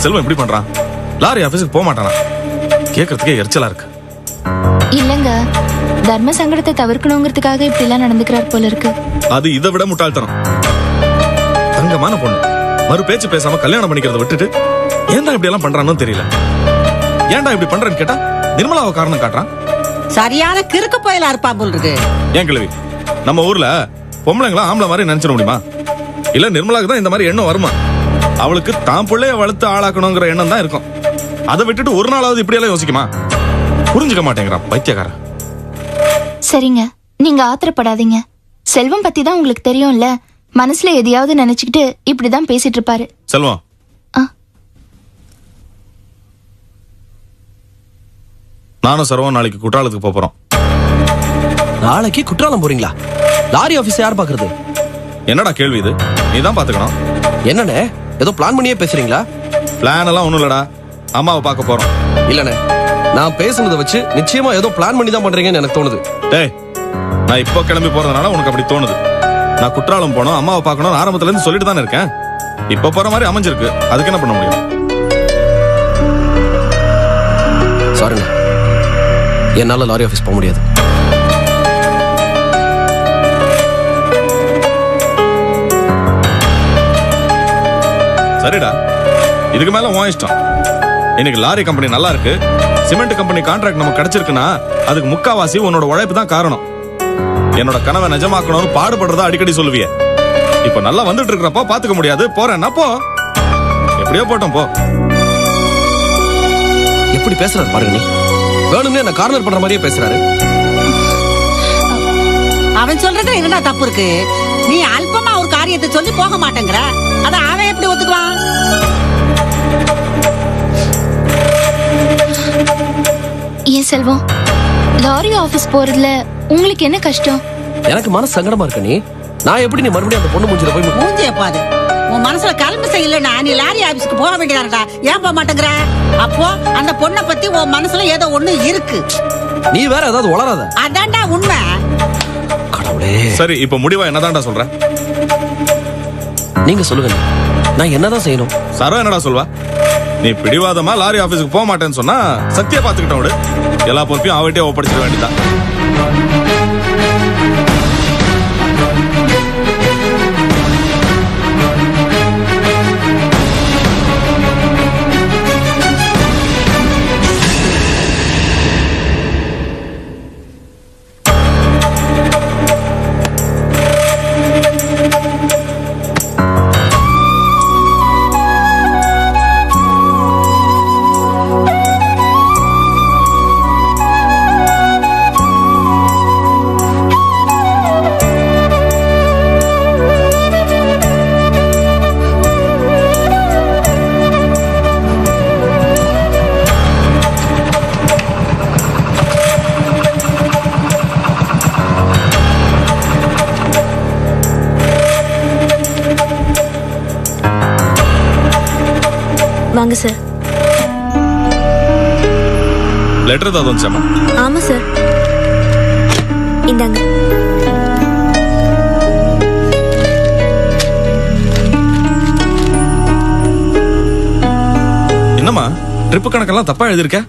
செல்வம் எப்படி பண்றான்? லாரி ஆபீஸுக்கு போக மாட்டானா? கேட்கறதுக்கே எரிச்சலா இருக்கு. இல்லங்க, தர்ம சங்கடத்தை தவிர்க்கணுங்கிறதுக்காக இப்படி எல்லாம் நடந்துக்கிறார் போல இருக்கு. அது இதை விட முட்டாள்தனம். தங்கமான பொண்ணு மறு பேச்சு பேசாம கல்யாணம் பண்ணிக்கிறத விட்டுட்டு ஏன்டா இப்படி எல்லாம் பண்றான்னு தெரியல. ஏன்டா இப்படி பண்றேன்னு கேட்டா நிர்மலாவை காரணம் காட்டுறான். சரியான கிறுக்கு போயில இருப்பா போல் இருக்கு. ஏன் கிழவி, நம்ம ஊர்ல பொம்பளைங்களா ஆம்பளை மாதிரி நினைச்சிட முடியுமா? இல்ல நிர்மலாக்கு தான் இந்த மாதிரி எண்ணம் வருமா? அவளுக்கு தான் பிள்ளைய வளர்த்து ஆளாக்கணுங்கிற எண்ணம் தான் இருக்கும். அதை விட்டுட்டு ஒரு நாளாவது இப்படி எல்லாம் யோசிக்குமா? புரிஞ்சுக்க மாட்டேங்கிறான் பைத்தியக்காரன். சரிங்க, நீங்க ஆத்திரப்படாதீங்க. செல்வம் பத்தி தான் உங்களுக்கு தெரியும்ல. மனசுல எதையாவது நினைச்சுக்கிட்டு இப்படிதான் பேசிட்டு இருப்பாரு. செல்வம், நானும் சர்வம் நாளைக்கு குற்றாலத்துக்கு போறோம். நாளைக்கு குற்றாலம் போறீங்களா? லாரி ஆபீஸ் யார் பாக்குறது? என்னடா கேள்வி இது? நீதான் பாத்துக்கணும். என்னண்ணே, ஏதோ பிளான் பண்ணியே பேசுறீங்களா? பிளான் எல்லாம் ஒண்ணும் இல்லடா, அம்மாவை பார்க்க போறோம். இல்லண்ணே, நான் பேசுனதை வச்சு நிச்சயமா ஏதோ பிளான் பண்ணி தான் பண்றீங்கன்னு எனக்கு தோணுது. டேய், நான் இப்போ கிளம்பி போறதுனால உனக்கு அப்படி தோணுது. நான் குற்றாலம் போனோம், அம்மாவை பார்க்கணும் ஆரம்பத்துல இருந்து சொல்லிட்டு தானே இருக்கேன். இப்ப போற மாதிரி அமைஞ்சிருக்கு, அதுக்கு என்ன பண்ண முடியும்? சாரிண்ணே, என்னால லாரி ஆபீஸ் போக முடியாது. சரிடா, இதுக்கு மேல உன் இஷ்டம். இன்னைக்கு லாரி கம்பெனி நல்லா இருக்கு, சிமெண்ட் கம்பெனி கான்ட்ராக்ட் நமக்கு கிடைச்சிருக்குன்னா அதுக்கு முக்காவாசி உன்னோட உழைப்பு தான் காரணம். என்னோட கனவை நிஜமாக்கணும்னு பாடுபடுறதா அடிக்கடி சொல்லுவிய. இப்ப நல்லா வந்துட்டு இருக்கிறப்போ பாத்துக்க முடியாது, போறேன்னா போ. எப்படியோ போட்டோம், போ. எப்படி பேசுறாரு பாருங்க. நீ வேணும்னே என்ன கார்னர் பண்ற மாதிரியே பேசுறாரு. அவன் சொல்றதுல என்னடா தப்பு இருக்கு? நீ அல்பமா ஒரு காரியத்தை சொல்லி போக மாட்டேங்கிற, அத அவன் எப்படி ஒத்துக்குவான்? ஏன் செல்வம், லாரி ஆபீஸ் போறதுல உங்களுக்கு என்ன கஷ்டம்? எனக்கு மனசு சங்கடமா இருக்க. நான் எப்படி நீ மறுபடியும் அந்த பொண்ணு மூஞ்சில போய் மூஞ்சிய பாரு. உன் மனசுல கல்வி செய்யலன்னா நீ லாரி ஆபீஸ்க்கு போக வேண்டியதானடா. ஏன் போக மாட்டேங்கிற? அப்போ அந்த பொண்ணை பத்தி உன் மனசுல ஏதோ ஒண்ணு இருக்கு. நீ வேற ஏதாவது வளராத. அதான்டா உண்மை. கடவுளே. சரி, இப்ப முடிவா என்னதான்டா சொல்ற? நீங்க சொல்லுங்க, நான் என்னதான் செய்யணும்? சரோ என்னடா சொல்வா? நீ பிடிவாதமா லாரி ஆபீஸுக்கு போக மாட்டேன்னு சொன்னா சத்தியா பாத்துக்கிட்ட விடு. எல்லா பொறுப்பையும் அவட்டே ஒப்படைச்சிட வேண்டியதான். வாங்க சார். லெட்டர் தான் வந்துச்சாமா? ஆமா சார், இந்தாங்க. என்னம்மா ட்ரிப்பு கணக்கெல்லாம் தப்பா எழுதிருக்க?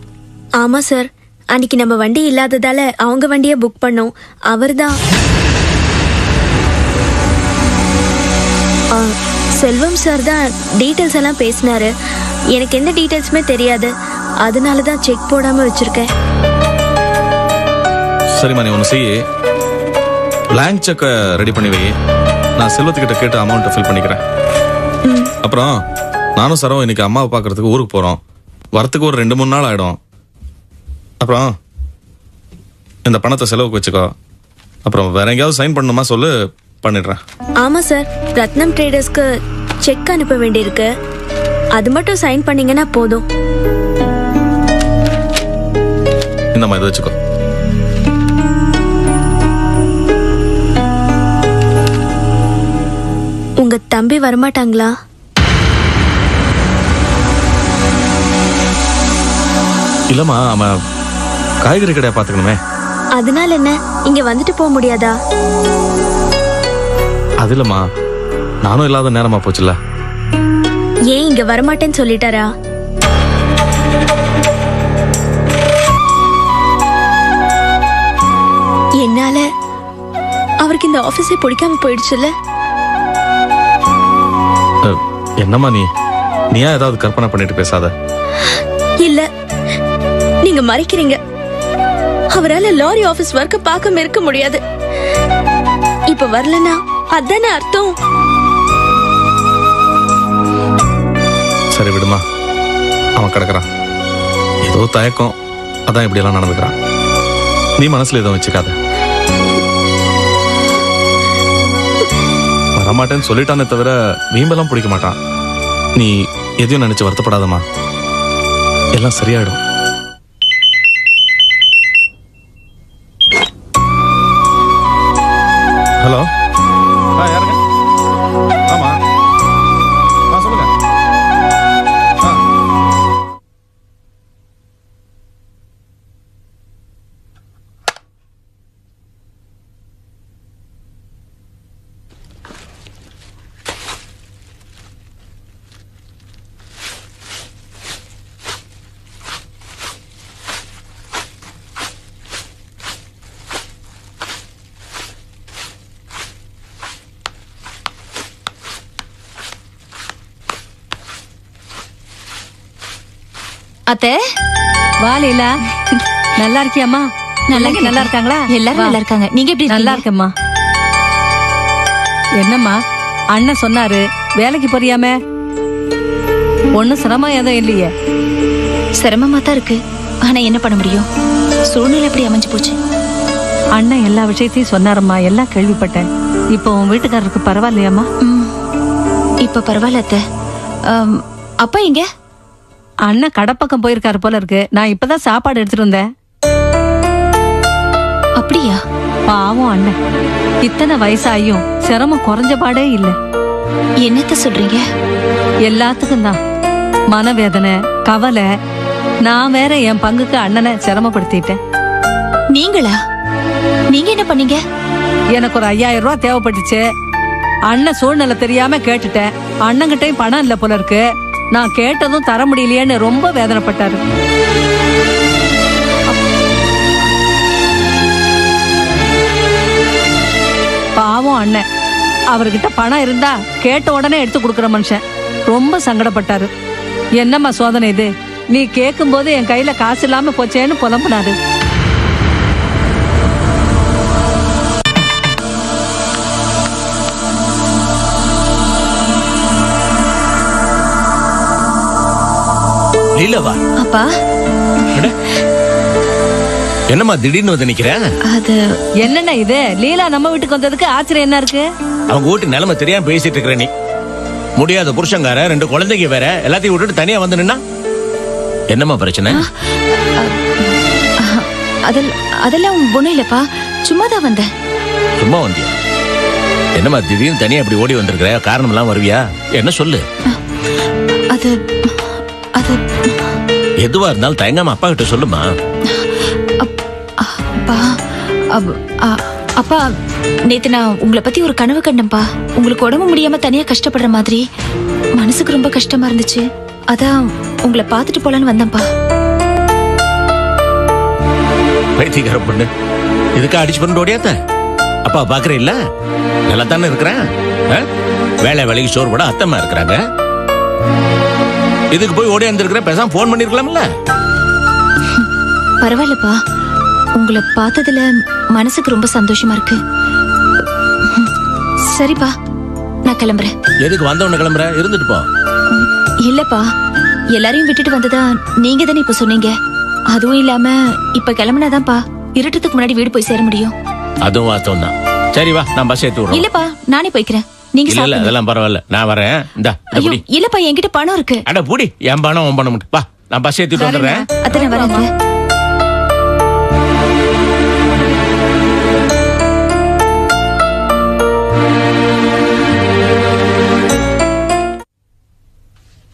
ஆமா சார், அன்னைக்கு நம்ம வண்டி இல்லாததால அவங்க வண்டியை புக் பண்ணோம். அவர்தான் செல்வம் சார் தான் டீட்டெயில்ஸ் எல்லாம் பேசினாரு. எனக்கு எந்த டீட்டெயில்ஸுமே தெரியாது, அதனால தான் செக் போடாம வச்சிருக்கேன். சரிம்மா, நீ ஒன்று செய்ய, பிளாங்க் செக்கை ரெடி பண்ணி வை. நான் செல்வத்துக்கிட்ட கேட்டு அமௌண்ட்டை ஃபில் பண்ணிக்கிறேன். அப்புறம் நானும் சரவும் இன்னைக்கு அம்மாவை பார்க்கறதுக்கு ஊருக்கு போகிறோம். வரத்துக்கு ஒரு 2-3 நாள் ஆகிடும். அப்புறம் இந்த பணத்தை செலவுக்கு வச்சுக்கோ. அப்புறம் வேற எங்கேயாவது சைன் பண்ணணுமா சொல்லு, பண்ணிடுறேன். ஆமா சார், ரத்னம் ட்ரேடர்ஸ்க்கு செக் அனுப்ப வேண்டியிருக்கு. அது மட்டும் சைன் பண்ணீங்கன்னா போதும். இந்த மாதிரி வச்சுக்கோ. உங்க தம்பி வரமாட்டாங்களா? இல்லம்மா, அவன் காய்கறி கடையை பார்த்துக்கணுமே. அதனால என்ன, இங்க வந்துட்டு போக முடியாதா? அது இல்லம்மா, நானும் இல்லாத நேரமா போச்சுல்ல. ஏன் இங்க வரமாட்டேன்னு சொல்லிட்டாரா? அந்த ஆபீஸே பிடிக்காம போயிடுச்சுல்ல. என்னம்மா நீயா ஏதாவது கற்பனை பண்ணிட்டு பேசாத. இல்ல, நீங்க மறைக்கிறீங்க. அவரால லாரி ஆபீஸ் ஒர்க்க பார்க்காம இருக்க முடியாது. இப்ப வரலனா அதானே அர்த்தம். சரி விடுமா, அவன் கிடக்குறான். ஏதோ தயக்கம், அதான் இப்படி எல்லாம் நடந்துக்கிறான். நீ மனசுல எதுவும் வச்சுக்காத. வரமாட்டேன்னு சொல்லிட்டானே தவிர வீம்பெல்லாம் பிடிக்க மாட்டான். நீ எதையும் நினைச்சு வருத்தப்படாதம்மா, எல்லாம் சரியாயிடும். ஹலோ, யாருங்க? ஆமா, சொல்லுங்க. அத்தை, வா லீலா. நல்லா இருக்கியாம்மா? நல்லா இருக்காங்களா? எல்லாரும் நல்லா இருக்காங்க. நீங்க எப்படி நல்லா இருக்கேம்மா. என்னம்மா அண்ணன் சொன்னாரு வேலைக்கு போறியாமே? ஒன்னும் சிரமம் எதுவும் இல்லையே? சிரமமா தான் இருக்கு, ஆனா என்ன பண்ண முடியும், சூழ்நிலை எப்படி அமைஞ்சு போச்சு. அண்ணன் எல்லா விஷயத்தையும் சொன்னாரம்மா, எல்லாம் கேள்விப்பட்டேன். இப்போ உன் வீட்டுக்காரருக்கு பரவாயில்லையாம்மா? இப்ப பரவாயில்ல அத்தை. அப்பா எங்க? அண்ணன் கடப்பக்கம் போயிருக்காரு போல இருக்கு. நான் இப்பதான் சாப்பாடு எடுத்துட்டு வந்தேன். அப்படியா? பாவம் அண்ணன், இத்தனை வயசாயும் சிரமம் குறைஞ்ச பாடே இல்ல. என்னத்த சொல்றீங்க? எல்லாத்துக்கும் தான் மனவேதனை, கவலை. நான் வேற என் பங்குக்கு அண்ணனை சிரமப்படுத்திட்டேன். நீங்களா? நீங்க என்ன பண்ணீங்க? எனக்கு ஒரு 5000 ரூபாய் தேவைப்பட்டுச்சு. அண்ணன் சூழ்நிலை தெரியாம கேட்டுட்டேன். அண்ணங்கிட்டையும் பணம் இல்ல போல இருக்கு. நான் கேட்டதும் தர முடியலையேன்னு ரொம்ப வேதனைப்பட்டாரு. பாவம் அண்ணன், அவர்கிட்ட பணம் இருந்தா கேட்ட உடனே எடுத்து கொடுக்குற மனுஷன். ரொம்ப சங்கடப்பட்டாரு. என்னம்மா சோதனை இது? நீ கேட்கும் போது என் கையில காசு இல்லாம போச்சேன்னு புலம்புனாரு. லீலாவா? அப்பா, என்னம்மா திடீர்னு வந்து நிக்கிறேன்? அது என்னண்ணா இது? லீலா நம்ம வீட்டுக்கு வந்ததுக்கு ஆச்சரியம் என்ன இருக்கு? அவங்க வீட்டு நிலைமை தெரியாம பேசிட்டு இருக்கிற நீ. முடியாத புருஷங்கார, 2 குழந்தைங்க வேற, எல்லாத்தையும் விட்டுட்டு தனியா வந்து நின்னா என்னம்மா பிரச்சனை? அதெல்லாம் ஒண்ணும் இல்லப்பா, சும்மாதான் வந்தேன். சும்மா வந்தியா? என்னம்மா திடீர்னு தனியா இப்படி ஓடி வந்திருக்கிற? காரணம் எல்லாம் வருவியா? என்ன சொல்லு. அது அது எதுவா இருந்தாலும் தயங்காம அப்பா கிட்ட சொல்லுமா. அப்பா, அப்பா, நேத்து நான் உங்களை பத்தி ஒரு கனவு கண்டேன்ப்பா. உங்களுக்கு உடம்பு முடியாம தனியா கஷ்டப்படுற மாதிரி. மனசுக்கு ரொம்ப கஷ்டமா இருந்துச்சு. அதான் உங்களை பாத்துட்டு போலான்னு வந்தேன்ப்பா. பைத்தியக்கார பொண்ணு, இதுக்கா அடிச்சு பண்ண ஓடியாத்த? அப்பா பாக்குற இல்ல, நல்லா தானே இருக்கிறேன். வேலை வேலைக்கு சோறு போட அத்தம்மா இருக்கிறாங்க. இதுக்கு போய் ஓடி வந்திருக்கிற, பேசாம போன் பண்ணிருக்கலாம்ல. பரவாயில்லப்பா, உங்களை பார்த்ததுல மனசுக்கு ரொம்ப சந்தோஷமா இருக்கு. சரிப்பா, நான் கிளம்புறேன். எதுக்கு வந்தவன கிளம்புற? இருந்துட்டு போ. இல்லப்பா, எல்லாரையும் விட்டுட்டு வந்ததா நீங்க தானே இப்ப சொன்னீங்க. அதுவும் இல்லாம இப்ப கிளம்புனாதான்ப்பா இருட்டத்துக்கு முன்னாடி வீடு போய் சேர முடியும். அதுவும் வாஸ்தவம் தான். சரி வா, நான் பஸ் ஏத்தி விடுறேன். இல்லப்பா, நானே போய்க்கிறேன். நீங்க இல்ல சாப்பிடுங்க. அதெல்லாம் பரவாயில்ல, நான் வரேன். இந்தா ஐயோ, புடி. இல்லப்பா, என்கிட்ட பணம் இருக்கு. அட புடி, என் பணம் உன் பணம் மட்டும். வா, நான் பஸ் ஏத்திட்டு வந்துடுறேன். அத்தனை வரேன்.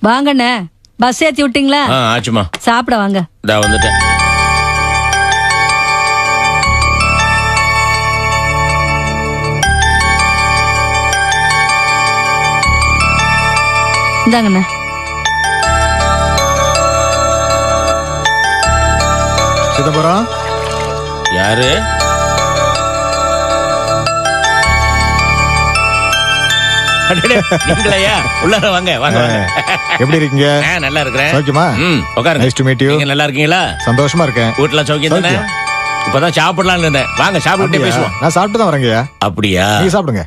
வாங்கண்ணே, பஸ் ஏத்தி விட்டீங்களா? ஆச்சுமா. சாப்பிட வாங்க. இதா வந்துட்டேன். இந்தாங்கண்ணே. சிதம்பரம் யாரு? அடடே, நீங்களையா? உள்ளார வாங்க வாங்க வாங்க. எப்படி இருக்கீங்க? நல்லா இருக்கிறேன். சௌக்கியமா? உட்காருங்க. Nice to meet you. நீங்க நல்லா இருக்கீங்களா? சந்தோஷமா இருக்கேன். வீட்டுல சௌக்கியம் தானே? இப்பதான் சாப்பிடலாம்னு இருந்தேன். வாங்க சாப்பிட்டுட்டே அப்படியா? பேசுவோம். நான் சாப்பிட்டு தான் வரேங்கய்யா. அப்படியா? நீங்க சாப்பிடுங்க.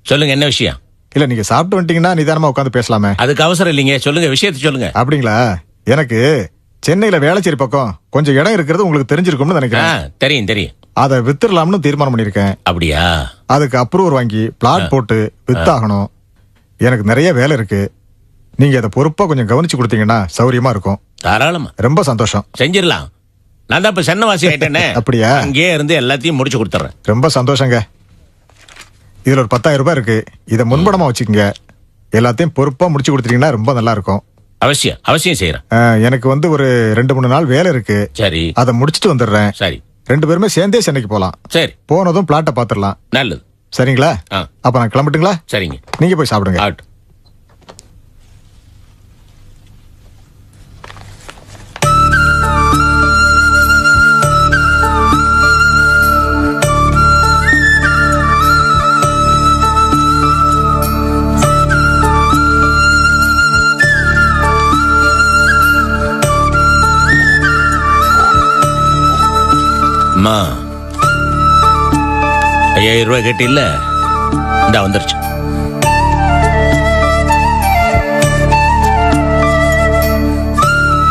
சொல்லுங்க என்ன விஷயம்? இல்ல நீங்க சாப்பிட்டு வந்துட்டீங்கன்னா நிதானமா உட்காந்து பேசலாமே. அதுக்கு அவசரம் இல்லைங்க. சொல்லுங்க விஷயத்தை சொல்லுங்க. அப்படிங்களா? எனக்கு சென்னையில வேளச்சேரி பக்கம் கொஞ்சம் இடம் இருக்கிறது உங்களுக்கு தெரிஞ்சிருக்கும்னு நினைக்கிறேன். தெரியும் தெரியும். அதை வித்துடலாம்னு தீர்மானம் பண்ணிருக்கேன். அப்படியா? அதுக்கு அப்ரூவர் வாங்கி பிளாட் போட்டு வித்தாகணும். எனக்கு நிறைய வேலை இருக்கு. நீங்க அதை பொறுப்பா கொஞ்சம் கவனிச்சு கொடுத்தீங்கன்னா சௌரியமா இருக்கும். தாராளமா. ரொம்ப சந்தோஷம். செஞ்சிடலாம். நான் தான் இப்ப சென்னவாசி ஆயிட்டேனே. அப்படியா? அங்கேயே இருந்து எல்லாத்தையும் முடிச்சு கொடுத்துறேன். ரொம்ப சந்தோஷங்க. இதுல ஒரு 10,000 ரூபாய் இருக்கு. இதை முன்பணமா வச்சுக்கோங்க. எல்லாத்தையும் பொறுப்பா முடிச்சு கொடுத்துட்டீங்கன்னா ரொம்ப நல்லா இருக்கும். அவசியம் அவசியம் செய்யறேன். எனக்கு வந்து ஒரு 2-3 நாள் வேலை இருக்கு. சரி. அதை முடிச்சிட்டு வந்துடுறேன். சரி. 2 பேருமே சேர்ந்தே சென்னைக்கு போலாம். சரி. போனதும் பிளாட்டை பாத்துடலாம். நல்லது. சரிங்களா? அப்ப நான் கிளம்பட்டுங்களா? சரிங்க. நீங்க போய் சாப்பிடுங்க. ஆகட்டும். அம்மா 5000 ரூபாய் கேட்டு இல்ல, இந்த வந்துருச்சு.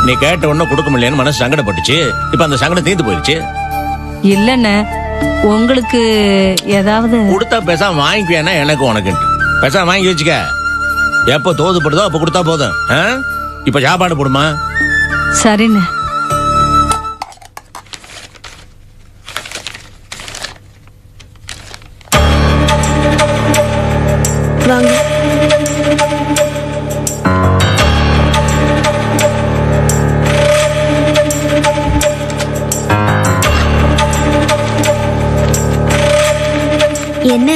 நீ கேட்ட ஒன்னும் கொடுக்க முடியலன்னு மனசு சங்கடப்பட்டுச்சு. இப்ப அந்த சங்கடம் தீர்ந்து போயிருச்சு. இல்லண்ணே, உங்களுக்கு ஏதாவது கொடுத்தா பேசாம வாங்கிக்குவேனா எனக்கு உனக்குன்ட்டு. பேசாம வாங்கி வச்சுக்க. எப்ப தோதுப்படுதோ அப்ப கொடுத்தா போதும். இப்ப சாப்பாடு போடுமா? சரிண்ணே. வாங்க. என்ன?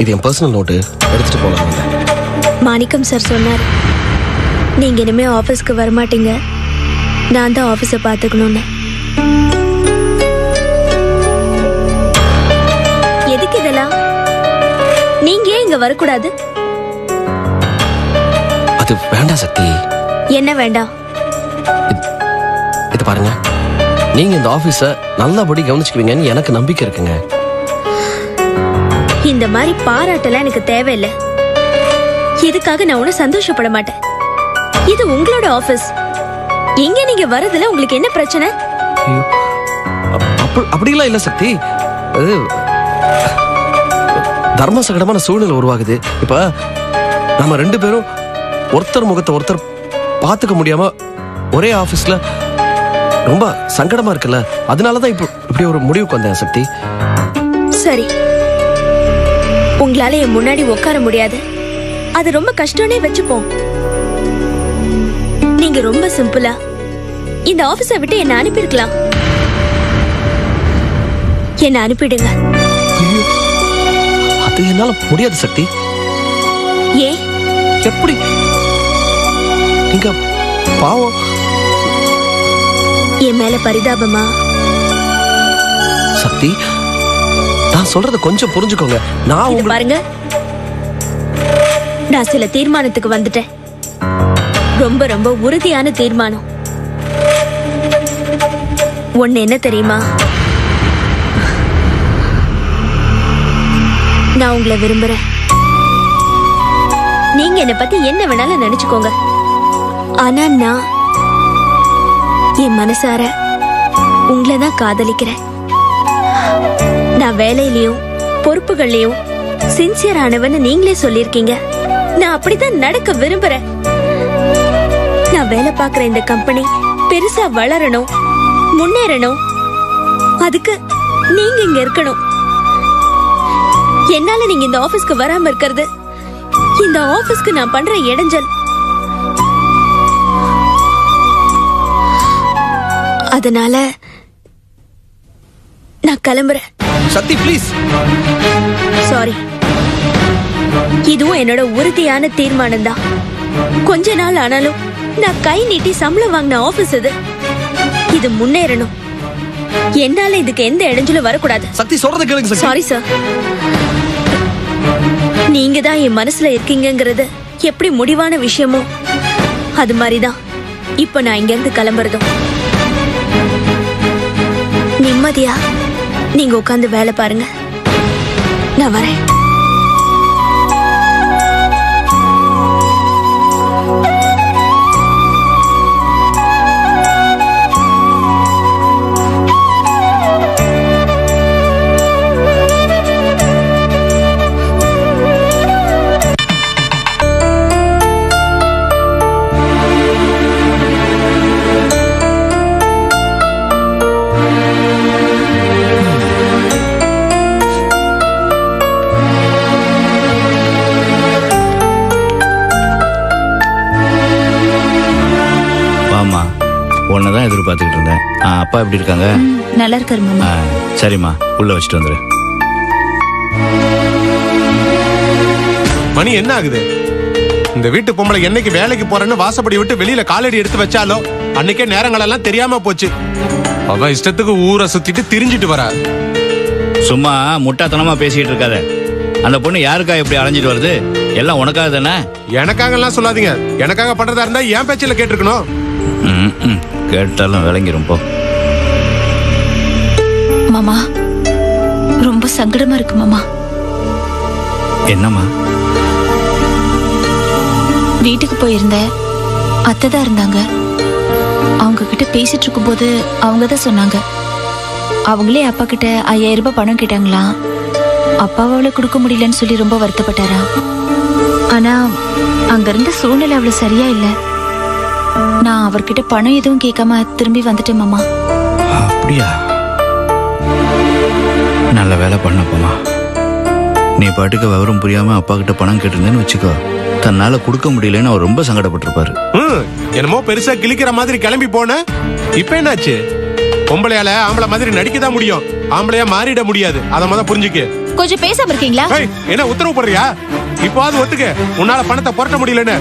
இது என் பர்சனல் நோட்டு, எடுத்துட்டு போலாம். மாணிக்கம் சார் சொன்னார், நீங்க இனிமே ஆபீஸ்க்கு வரமாட்டீங்க, நான் தான் ஆபீஸை பாத்துக்கணும்னு. எதுக்கு இதெல்லாம்? நீங்க ஏன் இங்க வரக்கூடாது? அது வேண்டாம் சக்தி. என்ன வேண்டாம்? இது பாருங்க, நீங்க இந்த ஆபீஸ நல்லபடி கவனிச்சுக்குவீங்கன்னு எனக்கு நம்பிக்கை இருக்குங்க. இந்த மாதிரி பாராட்டெல்லாம் எனக்கு தேவையில்லை. இதுக்காக நான் ஒன்னும் சந்தோஷப்பட மாட்டேன். இது உங்களோட ஆபீஸ். எங்க நீங்க வரதுல உங்களுக்கு என்ன பிரச்சனை? அப்படிலாம் இல்ல சக்தி. அது தர்ம சங்கடமான சூழ்நிலை உருவாகுது. இப்ப நம்ம 2 பேரும் ஒருத்தர் முகத்தை ஒருத்தர் பாத்துக்க முடியாம ஒரே ஆபீஸ்ல ரொம்ப சங்கடமா இருக்குல்ல, அதனாலதான் இப்படி ஒரு முடிவுக்கு வந்தேன் சக்தி. சரி, உங்களால என் முன்னாடி உட்கார முடியாது, அது ரொம்ப கஷ்டம்னே வச்சுப்போம். நீங்க ரொம்ப சிம்பிளா இந்த ஆபீஸை விட்டு என்ன அனுப்பியிருக்கலாம். என்ன அனுப்பிடுங்க. அது என்னால முடியாது சக்தி. ஏன்? எப்படி? நீங்க பாவம். என் மேல பரிதாபமா? சக்தி, நான் சொல்றத கொஞ்சம் புரிஞ்சுக்கோங்க. நான் இது பாருங்க, நான் சில தீர்மானத்துக்கு வந்துட்டேன். ரொம்ப ரொம்ப உறுதியான தீர்மானம். ஒண்ணு என்ன தெரியுமா? நான் உங்களை விரும்புறேன். நீங்க என்னை பத்தி என்ன வேணாலும் நினைச்சுக்கோங்க. ஆனா நான் என் மனசார உங்களை தான் காதலிக்கிறேன். நான் வேலையிலயும் பொறுப்புகள்லயும் சின்சியர் ஆனவன்னு நீங்களே சொல்லிருக்கீங்க. நான் அப்படித்தான் நடக்க விரும்புறேன். நான் வேலை பார்க்கிற இந்த கம்பெனி பெருசா வளரணும், முன்னேறணும். அதுக்கு நீங்க இங்க இருக்கணும். என்னால நீங்க இந்த ஆபீஸ்க்கு வராம இருக்கிறது இந்த ஆபீஸ்க்கு நான் பண்ற இடைஞ்சல். அதனால நான் கிளம்புறேன். சக்தி ப்ளீஸ். சாரி, இதுவும் என்னோட உறுதியான தீர்மானம் தான். கொஞ்ச நாள் ஆனாலும் நான் கை நீட்டி சம்பளம் வாங்கின ஆபீஸ் இது. இது முன்னேறணும். என்னால இதுக்கு எந்த இடைஞ்சலும் வரக்கூடாது. சக்தி சொல்றத கேளுங்க சக்தி. Sorry sir. நீங்க தான் என் மனசுல இருக்கீங்கங்கிறது எப்படி முடிவான விஷயமோ அது மாதிரிதான் இப்ப நான் இங்க இருந்து கிளம்புறதும். நிம்மதியா நீங்க உட்கார்ந்து வேலை பாருங்க. நான் வரேன். உன்னதான் எதிர்பார்த்துக்கிட்டு இருந்தேன். அப்பா எப்படி இருக்காங்க? நல்லா இருக்காரு மாமா. சரிம்மா, உள்ள வச்சுட்டு வந்துரு. மணி என்ன ஆகுது? இந்த வீட்டு பொம்பளை என்னைக்கு வேலைக்கு போறேன்னு வாசப்படி விட்டு வெளியில காலடி எடுத்து வச்சாலோ அன்னைக்கே நேரங்கள் எல்லாம் தெரியாம போச்சு. அவ இஷ்டத்துக்கு ஊரை சுத்திட்டு திரிஞ்சிட்டு வரா. சும்மா முட்டாத்தனமா பேசிட்டு இருக்காத. அந்த பொண்ணு யாருக்கா இப்படி அலைஞ்சிட்டு வருது? எல்லாம் உனக்காக தானே? எனக்காக எல்லாம் சொல்லாதீங்க. எனக்காக பண்றதா இருந்தா என் பேச்சில கேட்டிருக்கணும். கேட்டாலும் விளங்கிரும் போ. மாமா ரொம்ப சங்கடமா இருக்கு மாமா. என்னம்மா? வீட்டுக்கு போயிருந்த அத்தை தான் இருந்தாங்க. அவங்க கிட்ட பேசிட்டு இருக்கும் போது அவங்க தான் சொன்னாங்க, அவங்களே அப்பா கிட்ட 5000 ரூபாய் பணம் கேட்டாங்களாம். அப்பாவால கொடுக்க முடியலன்னு சொல்லி ரொம்ப வருத்தப்பட்டாரா. ஆனா அங்க இருந்த சூழ்நிலை அவ்வளவு சரியா இல்ல. நான் அவர்கிட்ட பணம் எதுவும் கேட்காம திரும்பி வந்துட்டேன் மாமா. அப்படியா? நல்ல வேலை பண்ணப்பமா. நீ பாட்டுக்கு விவரம் புரியாம அப்பா கிட்ட பணம் கேட்டிருந்தேன்னு வச்சுக்கோ, தன்னால கொடுக்க முடியலன்னு அவர் ரொம்ப சங்கடப்பட்டிருப்பாரு. என்னமோ பெருசா கிழிக்கிற மாதிரி கிளம்பி போன. இப்ப என்னாச்சு? பொம்பளையால ஆம்பளை மாதிரி நடிக்கதான் முடியும், ஆம்பளையா மாறிட முடியாது. அத முத புரிஞ்சுக்க. கொஞ்சம் பேசாம இருக்கீங்களா? என்ன உத்தரவு போடுறியா? இப்போது ஒத்துக்க, உன்னால பணத்தை புரட்ட முடியலன்னு.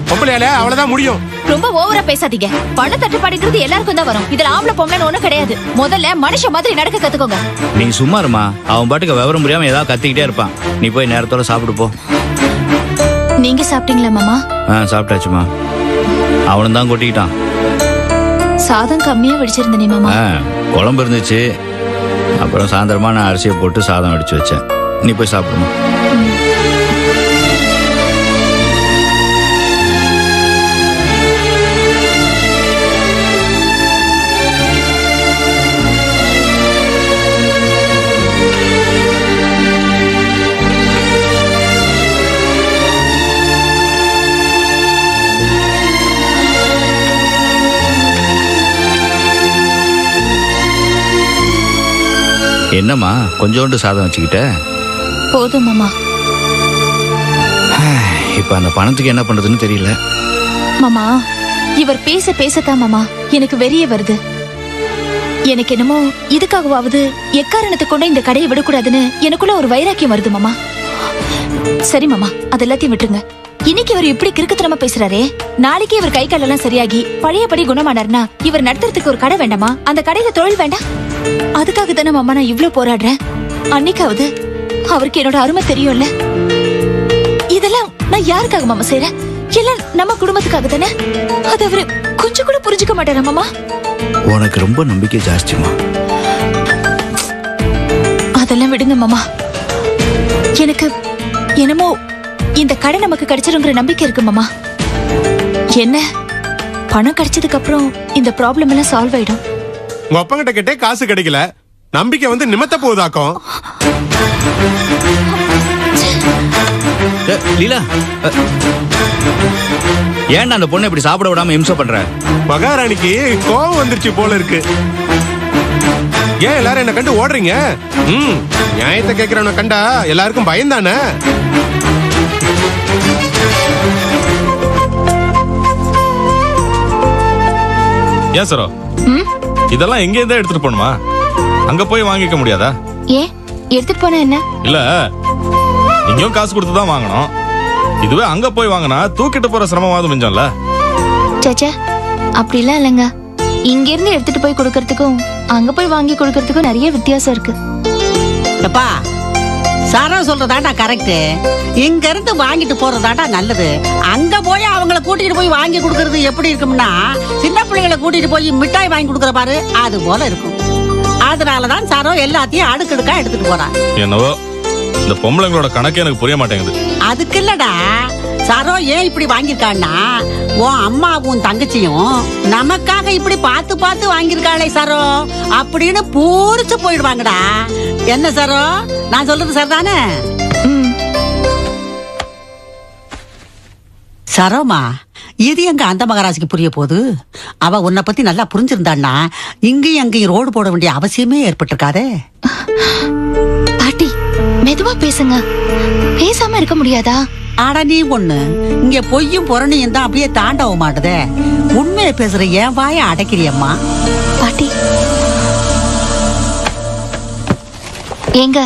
பொம்பளையால அவ்வளவுதான் முடியும். ரொம்ப ஓவரா பேசாதீங்க. பண தட்டுப்பாடுங்கிறது எல்லாருக்கும் தான் வரும். இதுல ஆம்பளை பொம்பளைன்னு ஒண்ணும் கிடையாது. முதல்ல மனுஷ மாதிரி நடக்க கத்துக்கோங்க. நீ சும்மா இருமா. அவன் பாட்டுக்கு விவரம் புரியாம ஏதாவது கத்திக்கிட்டே இருப்பான். நீ போய் நேரத்தோட சாப்பிடு போ. நீங்க சாப்பிட்டீங்களா மாமா? சாப்பிட்டாச்சுமா. அவனும் தான் கொட்டிக்கிட்டான். சாதம் கம்மியா வடிச்சிருந்தனே மாமா. குழம்பு இருந்துச்சு. அப்புறம் சாயந்தரமா நான் அரிசியை போட்டு சாதம் வடிச்சு வச்சேன். நீ போய் சாப்பிடுமா. என்னம்மா கொஞ்சோண்டு சாதம் வச்சுக்கிட்ட? போதும் மாமா. இப்ப அந்த பணத்துக்கு என்ன பண்றதுன்னு தெரியல மாமா. இவர் பேச பேசத்தான் மாமா எனக்கு வெறிய வருது. எனக்கு என்னமோ இதுக்காகவாவது எக்காரணத்தை கொண்டு இந்த கடையை விடக்கூடாதுன்னு எனக்குள்ள ஒரு வைராக்கியம் வருது மாமா. சரி மாமா, அது எல்லாத்தையும் விட்டுருங்க. இன்னைக்கு இவர் இப்படி கிறுக்குத்தனமா பேசுறாரே, நாளைக்கு இவர் கை காலெல்லாம் சரியாகி பழையபடி குணமானார்னா இவர் நடத்துறதுக்கு ஒரு கடை வேண்டாமா? அந்த கடையில தொழில் வேண்டாம்? அதுக்காக தானே மாமா நான் இவ்ளோ போராடுறேன். அன்னைக்காவது அவருக்கு என்னோட அருமை தெரியும்ல. இதெல்லாம் நான் யாருக்காக மாமா செய்யறேன்? எல்லாம் நம்ம குடும்பத்துக்காக தானே. அது அவரு கொஞ்சம் கூட புரிஞ்சுக்க மாட்டாரா மாமா? உனக்கு ரொம்ப நம்பிக்கை ஜாஸ்திமா. அதெல்லாம் விடுங்க மாமா. எனக்கு என்னமோ இந்த கடை நமக்கு கிடைச்சிருங்கிற நம்பிக்கை இருக்கு மாமா. என்ன பணம் கிடைச்சதுக்கு அப்புறம் இந்த ப்ராப்ளம் எல்லாம் சால்வ் ஆயிடும். உங்க அப்பங்கிட்ட கேட்டே காசு கிடைக்கல, நம்பிக்கை வந்து நிமித்த போகுதாக்கும். லீலா, ஏன்டா அந்த பொண்ணு இப்படி சாப்பிட விடாம இம்சை பண்ற? மகாராணிக்கு கோவம் வந்துருச்சு போல இருக்கு. ஏன் எல்லாரும் என்ன கண்டு ஓடுறீங்க? நியாயத்தை கேட்கிறவன கண்டா எல்லாருக்கும் பயந்தானே. ஏன் சரோ, இதெல்லாம் எங்க இருந்தா எடுத்துட்டு போணுமா? அங்க போய் வாங்கிக்க முடியாதா? ஏன் எடுத்துட்டு போனா என்ன? இல்ல, இங்கேயும் காசு கொடுத்து தான் வாங்கணும். இதுவே அங்க போய் வாங்கினா தூக்கிட்டு போற சிரமமாவது மிஞ்சம்ல. சேச்சே, அப்படிலாம் இல்லைங்க. இங்க இருந்து எடுத்துட்டு போய் கொடுக்கறதுக்கும் அங்க போய் வாங்கி கொடுக்கறதுக்கும் நிறைய வித்தியாசம் இருக்கு. எப்பா சரோ சொல்றதாண்டா கரெக்ட். இங்க இருந்து வாங்கிட்டு போறதாண்டா நல்லது. அங்க போய் அவங்கள கூட்டிட்டு போய் வாங்கி கொடுக்கறது எப்படி இருக்கும்னா, சின்ன பிள்ளைகளை கூட்டிட்டு போய் மிட்டாய் வாங்கி கொடுக்கற பாரு, அது போல இருக்கும். அதனாலதான் சரோ எல்லாத்தையும் அடுக்கடுக்கா எடுத்துட்டு போறான். என்னவோ இந்த பொம்பளைங்களோட கணக்கு எனக்கு புரிய மாட்டேங்குது. அதுக்கு இல்லடா, சரோ ஏன் இப்படி வாங்கியிருக்கான்னா, உன் அம்மாவும் தங்கச்சியும் நமக்காக இப்படி பார்த்து பார்த்து வாங்கியிருக்காளே சரோ அப்படின்னு பூரிச்சு போயிடுவாங்கடா. என்ன சரோ, நான் சொல்றது சரிதானே? சரோமா, இது எங்க அந்த மகாராஜிக்கு புரிய போகுது. அவ உன்னை பத்தி நல்லா புரிஞ்சிருந்தான்னா இங்கேயும் அங்கேயும் ரோடு போட வேண்டிய அவசியமே ஏற்பட்டிருக்காதே. பாட்டி மெதுவா பேசுங்க, பேசாம இருக்க முடியாதா? ஆடா நீ ஒண்ணு, இங்க பொய்யும் புறணியும் தான் அப்படியே தாண்டவ மாட்டுதே. உண்மையை பேசுற என் வாய அடைக்கிறியம்மா. பாட்டி ஏங்க,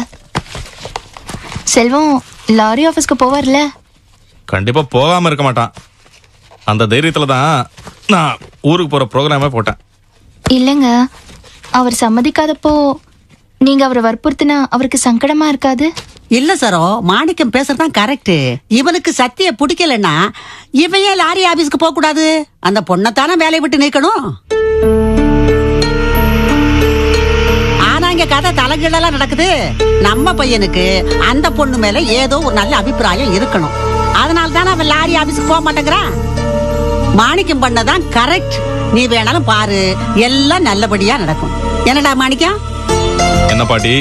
செல்வம் லாரி ஆபீஸ்க்கு போவார்ல? கண்டிப்பா போகாம இருக்க மாட்டான். அந்த தைரியத்துல தான் நான் ஊருக்கு போற ப்ரோக்ராமே போட்டேன். இல்லங்க, அவர் சம்மதிக்காதப்போ நீங்க அவரை வற்புறுத்தினா அவருக்கு சங்கடமா இருக்காது? இல்ல சரோ, மாணிக்கம் பேசுறதான் கரெக்ட். இவனுக்கு சத்திய பிடிக்கலன்னா இவன் ஏன் லாரி ஆபீஸ்க்கு போக கூடாது? அந்த பொண்ணத்தானே வேலையை விட்டு நீக்கணும். ஆனா இங்க கதை தலைகீழெல்லாம் நடக்குது. நம்ம பையனுக்கு அந்த பொண்ணு மேல ஏதோ ஒரு நல்ல அபிப்பிராயம் இருக்கணும். அதனால தானே அவன் லாரி ஆபீஸ்க்கு போக மாட்டேங்கிறான். மாணிக்கம் பண்ணதான் கரெக்ட். நீ வேணாலும் பாரு, எல்லாம் நல்லபடியா நடக்கும். என்னடா மாணிக்கம்? என்ன பாட்டி,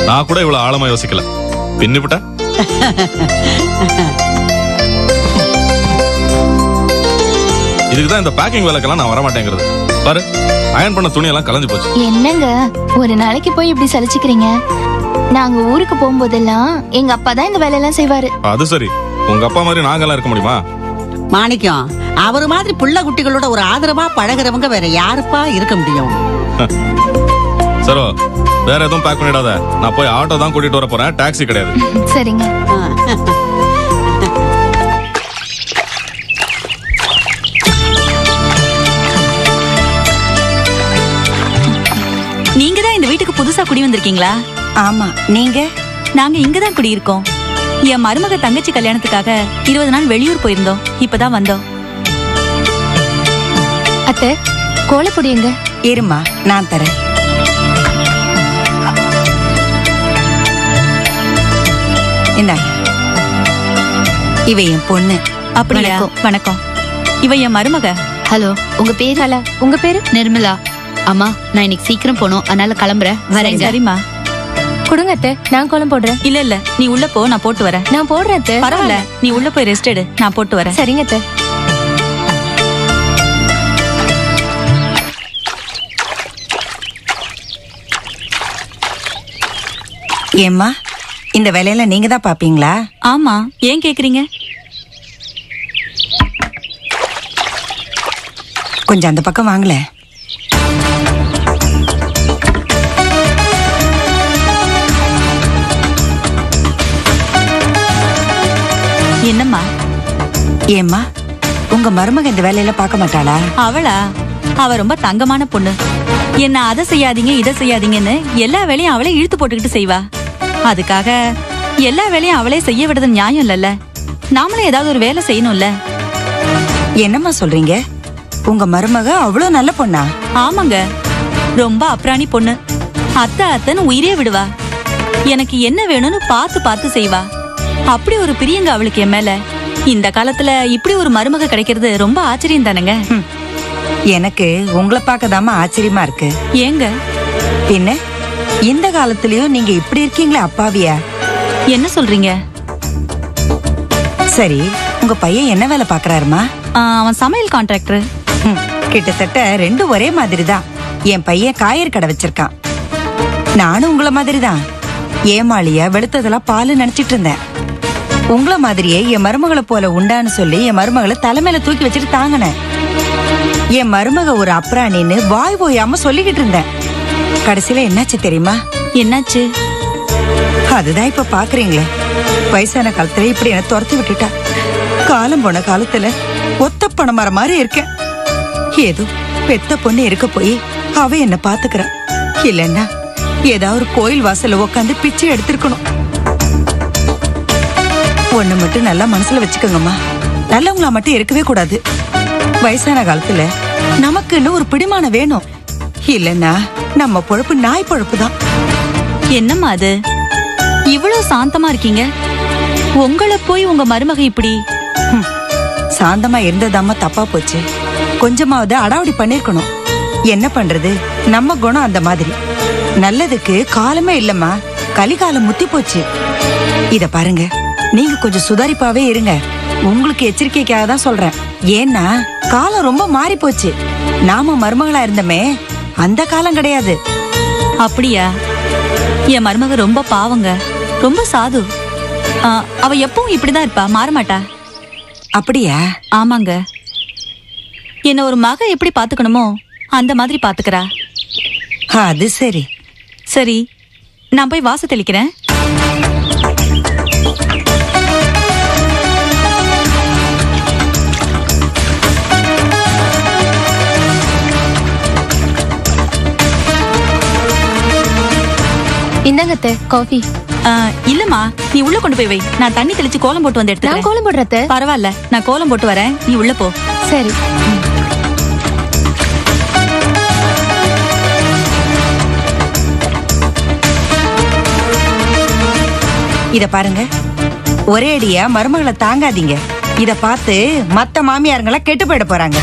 நான் கூட இவ்வளவு ஆழமா யோசிக்கல. பின்னிவிட்ட இதுக்குதான் இந்த பேக்கிங் வேலைக்கெல்லாம் நான் வர மாட்டேங்கிறது. பாரு, அயன் பண்ண துணியெல்லாம் கலைஞ்சு போச்சு. என்னங்க ஒரு நாளைக்கு போய் இப்படி சலிச்சுக்கிறீங்க? நாங்க ஊருக்கு போகும்போதெல்லாம் எங்க அப்பா தான் இந்த வேலையெல்லாம் செய்வாரு. அது சரி, உங்க அப்பா மாதிரி நாங்கெல்லாம் இருக்க முடியுமா? மாணிக்கம், அவரு மாதிரி புள்ள குட்டிகளோட ஒரு ஆதரவா பழகிறவங்க வேற யாருப்பா இருக்க முடியும்? சரோ, வேற எதுவும் பேக் பண்ணிடாத. நான் போய் ஆட்டோ தான் கூட்டிட்டு வர போறேன், டாக்ஸி கிடையாது. சரிங்க. நீங்க தான் இந்த வீட்டுக்கு புதுசா குடி வந்திருக்கீங்களா? ஆமா. நீங்க? நாங்க இங்கதான் குடியிருக்கோம். என் மருமக தங்கச்சி கல்யாணத்துக்காக 20 நாள் வெளியூர் போயிருந்தோம். இப்பதான் வந்தோம். அத்தை, கோலப்பொடி எங்க? இருமா, நான் தரேன். என்ன, இவ என் பொண்ணு. அப்படியா? வணக்கம். இவ என் மருமக. ஹலோ, உங்க பேர்? ஹலோ, உங்க பேரு? நிர்மலா. அம்மா, நான் இன்னைக்கு சீக்கிரம் போனோம், அதனால கிளம்புறேன். வரேன். சரிம்மா. கொடுங்க அத்தை, நான் கோலம் போடுறேன். இல்ல இல்ல, நீ உள்ள போ, நான் போட்டு வரேன். நான் போடுறேன் அத்தை. பரவாயில்ல, நீ உள்ள போய் ரெஸ்ட் எடு, நான் போட்டு வரேன். சரிங்க அத்தை. ஏம்மா, இந்த வேலையில நீங்க தான் பாப்பீங்களா? ஆமா, ஏன் கேக்குறீங்க? கொஞ்சம் அந்த பக்கம் வாங்கல. என்னம்மா? ஏம்மா, உங்க மருமக இந்த வேலையில பார்க்க மாட்டாளா? அவளா? அவ ரொம்ப தங்கமான பொண்ணு. என்ன அதை செய்யாதீங்க இதை செய்யாதீங்கன்னு எல்லா வேலையும் அவளே இழுத்து போட்டுக்கிட்டு செய்வா. அதுக்காக எல்லா வேலையும் அவளே செய்ய விடுறது நியாயம் இல்லல்ல. நாமளும் ஏதாவது ஒரு வேலை செய்யணும்ல. என்னம்மா சொல்றீங்க? உங்க மருமக அவ்வளவு நல்ல பொண்ணா? ஆமாங்க, ரொம்ப அப்ராணி பொண்ணு. அத்தை அத்தைன்னு உயிரே விடுவா. எனக்கு என்ன வேணும்னு பார்த்து பார்த்து செய்வா. அப்படி ஒரு பிரியங்க அவளுக்கு என் மேல. இந்த காலத்துல இப்படி ஒரு மருமக கிடைக்கிறது ரொம்ப ஆச்சரியம் தானங்க. எனக்கு உங்களை பார்க்கதாமா ஆச்சரியமா இருக்கு. ஏங்க? பின்ன இந்த காலத்திலயும் நீங்க இப்படி இருக்கீங்களே அப்பாவியா? என்ன சொல்றீங்க? சரி, உங்க பையன் என்ன வேலை பாக்குறாருமா? அவன் சமையல் கான்ட்ராக்டர். கிட்டத்தட்ட ரெண்டும் ஒரே மாதிரி தான். என் பையன் காய்கறி கடை வச்சிருக்கான். நானும் உங்கள மாதிரி தான் ஏமாளியா வெளுத்ததெல்லாம் பாலு நினைச்சிட்டு இருந்தேன். உங்களை மாதிரியே என் மருமகளை போல உண்டான்னு சொல்லி என் மருமகளை தலைமையில தூக்கி வச்சுட்டு தாங்கினேன். என் மருமக ஒரு அப்ராணின்னு வாய் ஓயாம சொல்லிக்கிட்டு இருந்தேன். கடைசியில என்னாச்சு தெரியுமா? என்னாச்சு? அதுதான் இப்ப பாக்குறீங்களே. வயசான காலத்துல இப்படி என்ன துரத்து விட்டுட்டா. காலம் போன காலத்துல ஒத்த பணமர மாதிரி இருக்கேன். ஏதோ பெத்த பொண்ணு இருக்க போய் அவ என்ன பாத்துக்கிறா. இல்லன்னா ஏதாவது ஒரு கோயில் வாசல்ல உட்காந்து பிச்சை எடுத்திருக்கணும். ஒண்ணு மட்டும் நல்லா மனசுல வச்சுக்கோங்கம்மா, நல்லவங்களா மட்டும் இருக்கவே கூடாது. வயசான காலத்துல நமக்குன்னு ஒரு பிடிமானம் வேணும். இல்லன்னா நம்ம பொழப்பு நாய் பொழப்பு தான். என்னம்மா அது இவ்வளவு சாந்தமா இருக்கீங்க? உங்களை போய் உங்க மருமக இப்படி சாந்தமா இருந்ததாம்மா தப்பா போச்சு. கொஞ்சமாவது அடாவடி பண்ணிருக்கணும். என்ன பண்றது, நம்ம குணம் அந்த மாதிரி. நல்லதுக்கு காலமே இல்லம்மா, கலிகாலம் முத்தி போச்சு. இத பாருங்க, நீங்க கொஞ்சம் சுதாரிப்பாவே இருங்க. உங்களுக்கு எச்சரிக்கைக்காக தான் சொல்றேன். ஏன்னா காலம் ரொம்ப மாறி போச்சு. நாம மருமகளா இருந்தமே அந்த காலம் கிடையாது. அப்படியா? என் மருமக ரொம்ப பாவங்க, ரொம்ப சாது. அவ எப்பவும் இப்படிதான் இருப்பா, மாறமாட்டா. அப்படியா? ஆமாங்க. என்ன ஒரு மக எப்படி பாத்துக்கணுமோ அந்த மாதிரி பாத்துக்கிறா. அது சரி. சரி, நான் போய் வாச தெளிக்கிறேன். இந்தாங்கத்த காஃபி. இல்லம்மா, நீ உள்ள கொண்டு போய் வை. நான் தண்ணி தெளிச்சு கோலம் போட்டு வந்து எடுத்து. நான் கோலம் போடுறத. பரவாயில்ல, நான் கோலம் போட்டு வரேன், நீ உள்ள போ. சரி. இத பாருங்க, ஒரே அடியா மருமகளை தாங்காதீங்க. இத பார்த்து மத்த மாமியாருங்கள கெட்டு போயிட போறாங்க.